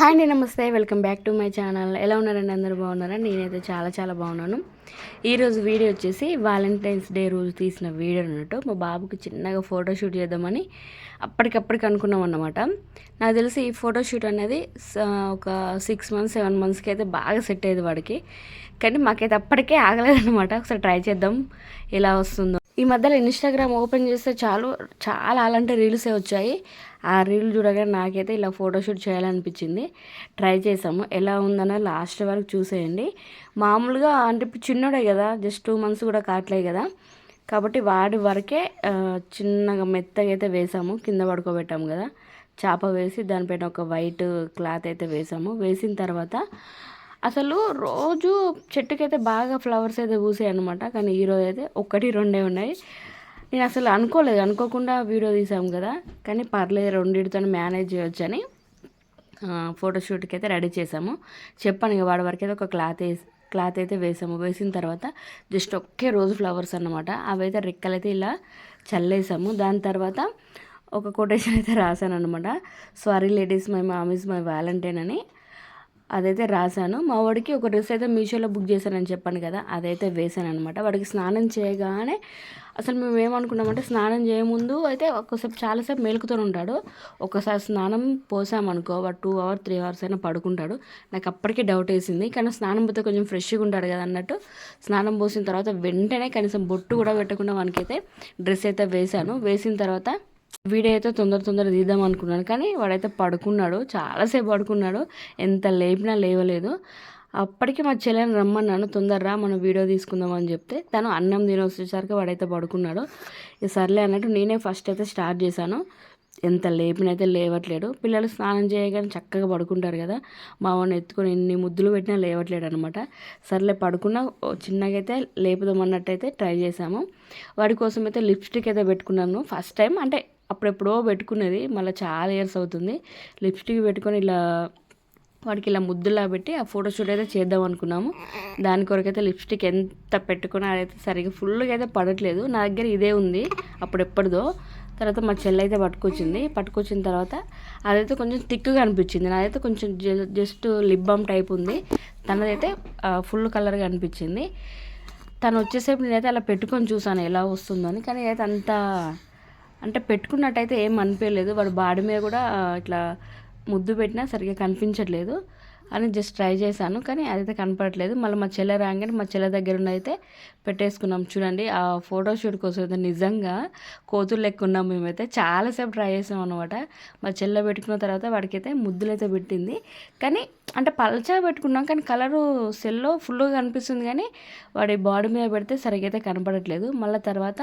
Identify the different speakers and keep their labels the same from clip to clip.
Speaker 1: Hi అండి, నమస్తే. Welcome back to my channel. ఎలా ఉన్నారండి? అందరూ బాగున్నారా? నేనైతే చాలా చాలా బాగున్నాను. ఈరోజు వీడియో వచ్చేసి వాలంటైన్స్ డే రోజు తీసిన వీడియో అన్నట్టు. మా బాబుకి చిన్నగా ఫోటోషూట్ చేద్దామని అప్పటికప్పటికి అనుకున్నాం అన్నమాట. నాకు తెలిసి ఈ ఫోటోషూట్ అనేది ఒక 6 మంత్స్ 7 మంత్స్కి అయితే బాగా సెట్ అయ్యేది వాడికి. కానీ మాకైతే అప్పటికే ఆగలేదన్నమాట. ఒకసారి ట్రై చేద్దాం ఎలా వస్తుందో. ఈ మధ్యలో ఇన్స్టాగ్రామ్ ఓపెన్ చేస్తే చాలా అలాంటి రీల్సే వచ్చాయి. ఆ రీల్ చూడగానే నాకైతే ఇలా ఫోటోషూట్ చేయాలనిపించింది. ట్రై చేసాము. ఎలా ఉందన్న లాస్ట్ వరకు చూసేయండి. మామూలుగా అంటే ఇప్పుడు చిన్నోడే కదా, జస్ట్ 2 మంత్స్ కూడా కావట్లేదు కదా, కాబట్టి వాడి వరకే చిన్నగా మెత్తగా అయితే వేసాము. కింద పడుకోబెట్టాము కదా, చాప వేసి దానిపైన ఒక వైట్ క్లాత్ అయితే వేసాము. వేసిన తర్వాత అసలు రోజు చెట్టుకైతే బాగా ఫ్లవర్స్ అయితే పూసాయి అనమాట. కానీ ఈరోజు అయితే 1-2 ఉన్నాయి. నేను అసలు అనుకోకుండా వీడియో తీసాము కదా, కానీ పర్లేదు, రెండింటితో మేనేజ్ చేయొచ్చని ఫోటోషూట్కి అయితే రెడీ చేసాము. చెప్పాను ఇక వాడి వరకు అయితే ఒక క్లాత్ అయితే వేసాము. వేసిన తర్వాత జస్ట్ ఒకే రోజు ఫ్లవర్స్ అన్నమాట. అవైతే రెక్కలైతే ఇలా చల్లేసాము. దాని తర్వాత ఒక కొటేషన్ అయితే రాశాను అనమాట. Sorry ladies, my mom is my Valentine అని అదైతే రాశాను. మా వాడికి ఒక డ్రెస్ అయితే మీషోలో బుక్ చేశానని చెప్పాను కదా, అదైతే వేసాను అనమాట. వాడికి స్నానం చేయగానే అసలు మేము ఏమనుకున్నామంటే, స్నానం చేయముందు అయితే ఒక్కసేపు చాలాసేపు మేలుకుతూ ఉంటాడు. ఒకసారి స్నానం పోసామనుకో వాడు 2 hours 3 hours అయినా పడుకుంటాడు. నాకు అప్పటికే డౌట్ వేసింది. కానీ స్నానం పోతే కొంచెం ఫ్రెష్గా ఉంటాడు కదా అన్నట్టు స్నానం పోసిన తర్వాత వెంటనే కనీసం బొట్టు కూడా పెట్టకుండా వానికైతే డ్రెస్ అయితే వేశాను. వేసిన తర్వాత వీడియో అయితే తొందర తీద్దాం అనుకున్నాను. కానీ వాడైతే పడుకున్నాడు, చాలాసేపు పడుకున్నాడు. ఎంత లేపినా లేవలేదు. అప్పటికి మా చెల్లెని రమ్మన్నాను, తొందరరా మనం వీడియో తీసుకుందాం అని చెప్తే తను అన్నం తిని వచ్చేసరికి వాడైతే పడుకున్నాడు. ఇక సర్లే అన్నట్టు నేనే ఫస్ట్ అయితే స్టార్ట్ చేశాను. ఎంత లేపినైతే లేవట్లేడు. పిల్లలు స్నానం చేయగానే చక్కగా పడుకుంటారు కదా, మా వాడిని ఎత్తుకొని ఎన్ని ముద్దులు పెట్టినా లేవట్లేడు అనమాట. సర్లే పడుకున్నా చిన్నగా అయితే లేపుదాం అన్నట్టయితే ట్రై చేశాము. వాడి కోసం అయితే లిప్స్టిక్ అయితే పెట్టుకున్నాను ఫస్ట్ టైం. అంటే అప్పుడెప్పుడో పెట్టుకునేది, మళ్ళీ చాలా ఇయర్స్ అవుతుంది. లిప్స్టిక్ పెట్టుకొని ఇలా వాడికి ఇలా ముద్దులా పెట్టి ఆ ఫోటోషూట్ అయితే చేద్దాం అనుకున్నాము. దాని కొరకైతే లిప్స్టిక్ ఎంత పెట్టుకున్నా అదైతే సరిగ్గా ఫుల్గా అయితే పడట్లేదు. నా దగ్గర ఇదే ఉంది అప్పుడెప్పటిదో. తర్వాత మా చెల్లి అయితే పట్టుకొచ్చిన తర్వాత అదైతే కొంచెం థిక్గా అనిపించింది. నాదైతే కొంచెం జస్ట్ లిప్ బామ్ టైప్ ఉంది, తనదైతే ఫుల్ కలర్గా అనిపించింది. తను వచ్చేసేపు నేనైతే అలా పెట్టుకొని చూసాను ఎలా వస్తుందో అని. కానీ అయితే అంత అంటే పెట్టుకున్నట్టయితే ఏం అనిపించలేదు. వాడు బాడీ మీద కూడా ఇట్లా ముద్దు పెట్టినా సరిగ్గా కనిపించట్లేదు అని జస్ట్ ట్రై చేశాను. కానీ అదైతే కనపడట్లేదు. మళ్ళీ మా చెల్లె రాగానే మా చెల్లె దగ్గర ఉన్న అయితే పెట్టేసుకున్నాం. చూడండి, ఆ ఫోటోషూట్ కోసం అయితే నిజంగా కోతులు లెక్క ఉన్నాం మేమైతే. చాలాసేపు ట్రై చేసాం అనమాట. మా చెల్లె పెట్టుకున్న తర్వాత వాడికైతే ముద్దులు అయితే పెట్టింది. కానీ అంటే పల్చగా పెట్టుకున్నాం, కానీ కలరు సెల్లో ఫుల్గా కనిపిస్తుంది. కానీ వాడి బాడీ మీద పెడితే సరిగ్గా అయితే కనపడట్లేదు. మళ్ళీ తర్వాత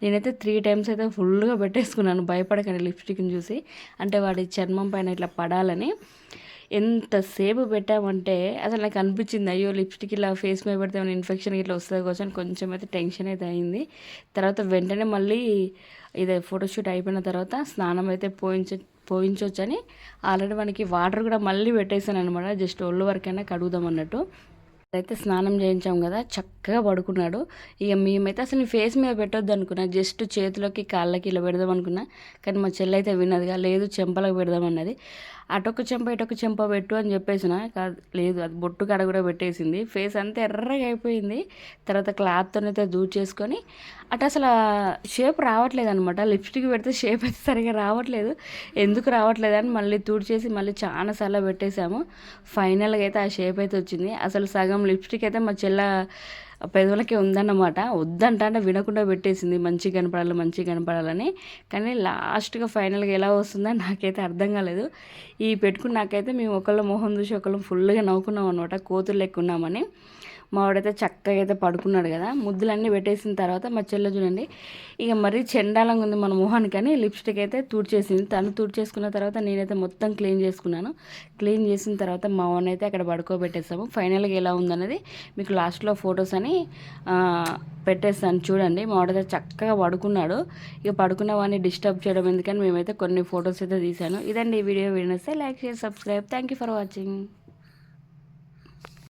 Speaker 1: నేనైతే 3 times అయితే ఫుల్గా పెట్టేసుకున్నాను, భయపడకండి లిప్స్టిక్ని చూసి. అంటే వాడి చర్మం పైన ఇట్లా పడాలని. ఎంతసేపు పెట్టామంటే అసలు నాకు అనిపించింది, అయ్యో లిప్స్టిక్ ఇలా ఫేస్ మీద పెడితే ఏమైనా ఇన్ఫెక్షన్ ఇట్లా వస్తుంది కోసం కొంచెం అయితే టెన్షన్ అయితే అయింది. తర్వాత వెంటనే మళ్ళీ ఇదే ఫోటోషూట్ అయిపోయిన తర్వాత స్నానం అయితే పోయించొచ్చని ఆల్రెడీ మనకి వాటర్ కూడా మళ్ళీ పెట్టేసాను అనమాట. జస్ట్ ఒళ్ళు వరకైనా కడుగుదాం అన్నట్టు. అయితే స్నానం చేయించాం కదా, చక్కగా పడుకున్నాడు. ఇక మేమైతే అసలు ఫేస్ మీద పెట్టొద్దు అనుకున్నా, జస్ట్ చేతులకి కాళ్ళకి ఇలా పెడదాం అనుకున్నా. కానీ మా చెల్లి అయితే విన్నదిగా, లేదు చెంపలకు పెడదామన్నది. అటొక చెంప ఇటొక చెంప పెట్టు అని చెప్పేసిన, కాదు లేదు అది బొట్టు కాడ కూడా పెట్టేసింది. ఫేస్ అంతా ఎర్రగా అయిపోయింది. తర్వాత క్లాత్తోనైతే చేసుకొని అటు అసలు షేప్ రావట్లేదు అనమాట. లిప్స్టిక్ పెడితే షేప్ అయితే సరిగా రావట్లేదు. ఎందుకు రావట్లేదు అని మళ్ళీ చేసి మళ్ళీ చాలాసార్లు పెట్టేసాము. ఫైనల్గా అయితే ఆ షేప్ అయితే వచ్చింది. అసలు సగం లిప్స్టిక్ అయితే మా చెల్ల పెదవులకే ఉందన్నమాట. వద్దంటే వినకుండా పెట్టేసింది, మంచిగా కనపడాలని. కానీ లాస్ట్గా ఫైనల్గా ఎలా వస్తుందో నాకైతే అర్థం కాలేదు. ఈ పెట్టుకున్నాకైతే మేము ఒకళ్ళ మొహం చూసి ఒకళ్ళం ఫుల్గా నవ్వుకున్నాం అనమాట, కోతులు లెక్క ఉన్నామని. మా వాడైతే చక్కగా అయితే పడుకున్నాడు కదా. ముద్దులన్నీ పెట్టేసిన తర్వాత మా చెల్లె చూడండి, ఇక మరీ చెండాలంగా ఉంది మన మొహానికి అని లిప్స్టిక్ అయితే తుడిచేసింది. తను తుడిచేసుకున్న తర్వాత నేనైతే మొత్తం క్లీన్ చేసుకున్నాను. క్లీన్ చేసిన తర్వాత మా వాడిని అయితే అక్కడ పడుకోబెట్టేస్తాము. ఫైనల్గా ఎలా ఉందన్నది మీకు లాస్ట్లో ఫొటోస్ అని పెట్టేస్తాను చూడండి. మా వాడైతే చక్కగా పడుకున్నాడు. ఇక పడుకున్న వాడిని డిస్టర్బ్ చేయడం ఎందుకని మేమైతే కొన్ని ఫొటోస్ అయితే తీసాను. ఇదండి ఈ video. Video like share subscribe. Thank you for watching.